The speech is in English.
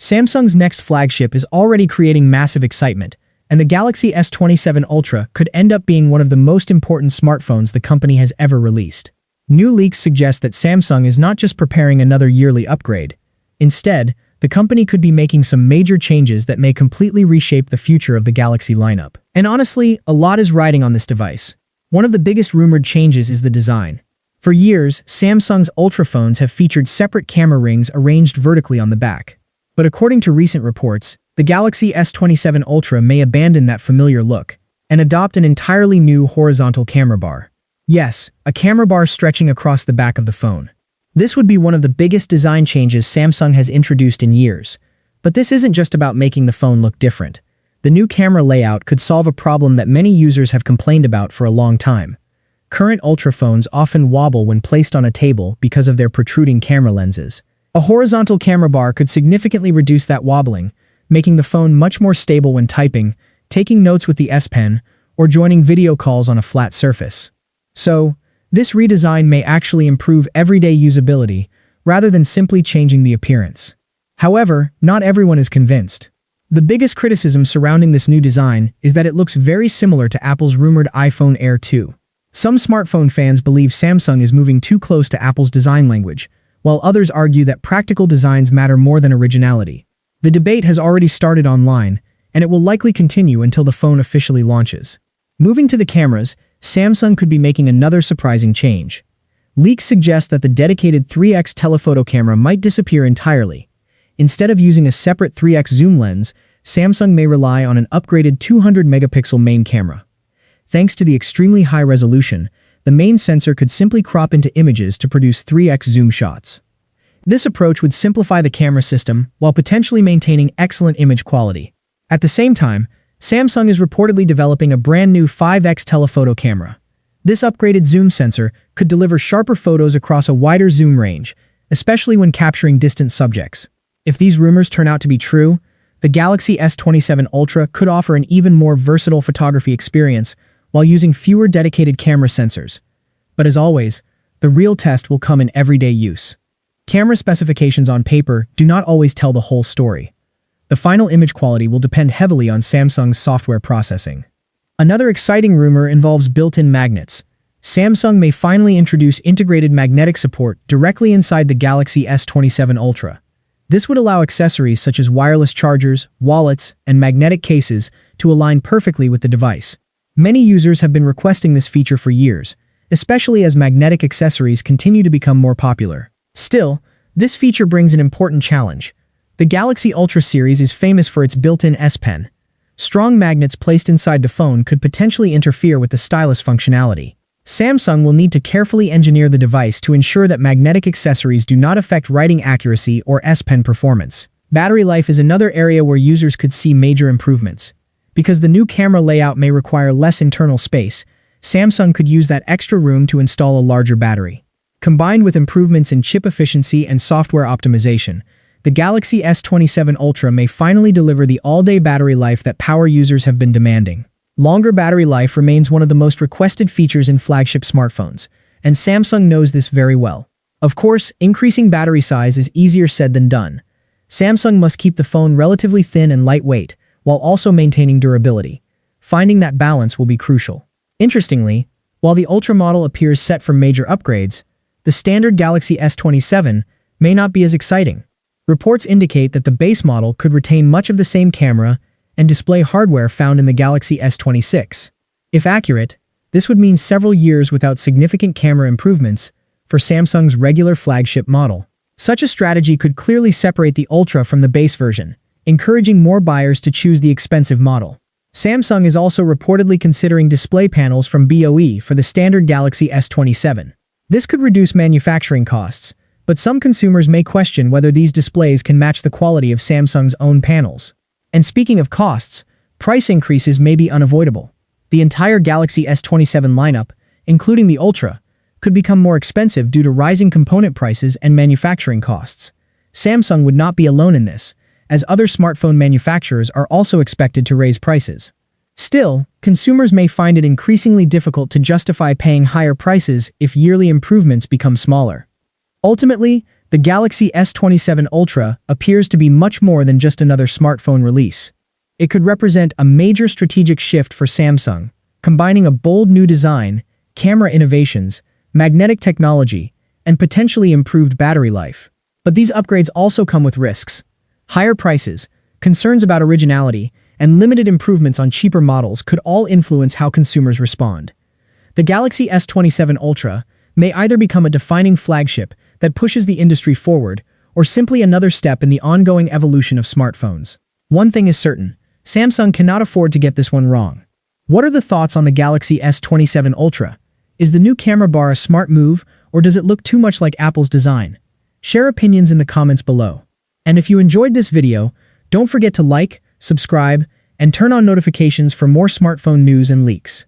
Samsung's next flagship is already creating massive excitement, and the Galaxy S27 Ultra could end up being one of the most important smartphones the company has ever released. New leaks suggest that Samsung is not just preparing another yearly upgrade. Instead, the company could be making some major changes that may completely reshape the future of the Galaxy lineup. And honestly, a lot is riding on this device. One of the biggest rumored changes is the design. For years, Samsung's Ultra phones have featured separate camera rings arranged vertically on the back. But according to recent reports, the Galaxy S27 Ultra may abandon that familiar look and adopt an entirely new horizontal camera bar. Yes, a camera bar stretching across the back of the phone. This would be one of the biggest design changes Samsung has introduced in years. But this isn't just about making the phone look different. The new camera layout could solve a problem that many users have complained about for a long time. Current Ultra phones often wobble when placed on a table because of their protruding camera lenses. A horizontal camera bar could significantly reduce that wobbling, making the phone much more stable when typing, taking notes with the S Pen, or joining video calls on a flat surface. So, this redesign may actually improve everyday usability, rather than simply changing the appearance. However, not everyone is convinced. The biggest criticism surrounding this new design is that it looks very similar to Apple's rumored iPhone Air 2. Some smartphone fans believe Samsung is moving too close to Apple's design language, while others argue that practical designs matter more than originality. The debate has already started online, and it will likely continue until the phone officially launches. Moving to the cameras, Samsung could be making another surprising change. Leaks suggest that the dedicated 3x telephoto camera might disappear entirely. Instead of using a separate 3x zoom lens, Samsung may rely on an upgraded 200-megapixel main camera. Thanks to the extremely high resolution, the main sensor could simply crop into images to produce 3x zoom shots. This approach would simplify the camera system while potentially maintaining excellent image quality. At the same time, Samsung is reportedly developing a brand new 5x telephoto camera. This upgraded zoom sensor could deliver sharper photos across a wider zoom range, especially when capturing distant subjects. If these rumors turn out to be true, the Galaxy S27 Ultra could offer an even more versatile photography experience while using fewer dedicated camera sensors. But as always, the real test will come in everyday use. Camera specifications on paper do not always tell the whole story. The final image quality will depend heavily on Samsung's software processing. Another exciting rumor involves built-in magnets. Samsung may finally introduce integrated magnetic support directly inside the Galaxy S27 Ultra. This would allow accessories such as wireless chargers, wallets, and magnetic cases to align perfectly with the device. Many users have been requesting this feature for years, especially as magnetic accessories continue to become more popular. Still, this feature brings an important challenge. The Galaxy Ultra series is famous for its built-in S Pen. Strong magnets placed inside the phone could potentially interfere with the stylus functionality. Samsung will need to carefully engineer the device to ensure that magnetic accessories do not affect writing accuracy or S Pen performance. Battery life is another area where users could see major improvements. Because the new camera layout may require less internal space, Samsung could use that extra room to install a larger battery. Combined with improvements in chip efficiency and software optimization, the Galaxy S27 Ultra may finally deliver the all-day battery life that power users have been demanding. Longer battery life remains one of the most requested features in flagship smartphones, and Samsung knows this very well. Of course, increasing battery size is easier said than done. Samsung must keep the phone relatively thin and lightweight, while also maintaining durability. Finding that balance will be crucial. Interestingly, while the Ultra model appears set for major upgrades, the standard Galaxy S27 may not be as exciting. Reports indicate that the base model could retain much of the same camera and display hardware found in the Galaxy S26. If accurate, this would mean several years without significant camera improvements for Samsung's regular flagship model. Such a strategy could clearly separate the Ultra from the base version, encouraging more buyers to choose the expensive model. Samsung is also reportedly considering display panels from BOE for the standard Galaxy S27. This could reduce manufacturing costs, but some consumers may question whether these displays can match the quality of Samsung's own panels. And speaking of costs, price increases may be unavoidable. The entire Galaxy S27 lineup, including the Ultra, could become more expensive due to rising component prices and manufacturing costs. Samsung would not be alone in this, as other smartphone manufacturers are also expected to raise prices. Still, consumers may find it increasingly difficult to justify paying higher prices if yearly improvements become smaller. Ultimately, The Galaxy S27 Ultra appears to be much more than just another smartphone release. It could represent a major strategic shift for Samsung, combining a bold new design, camera innovations, magnetic technology, and potentially improved battery life. But these upgrades also come with risks. Higher prices, concerns about originality, and limited improvements on cheaper models could all influence how consumers respond. The Galaxy S27 Ultra may either become a defining flagship that pushes the industry forward, or simply another step in the ongoing evolution of smartphones. One thing is certain, Samsung cannot afford to get this one wrong. What are the thoughts on the Galaxy S27 Ultra? Is the new camera bar a smart move, or does it look too much like Apple's design? Share opinions in the comments below. And if you enjoyed this video, don't forget to like, subscribe, and turn on notifications for more smartphone news and leaks.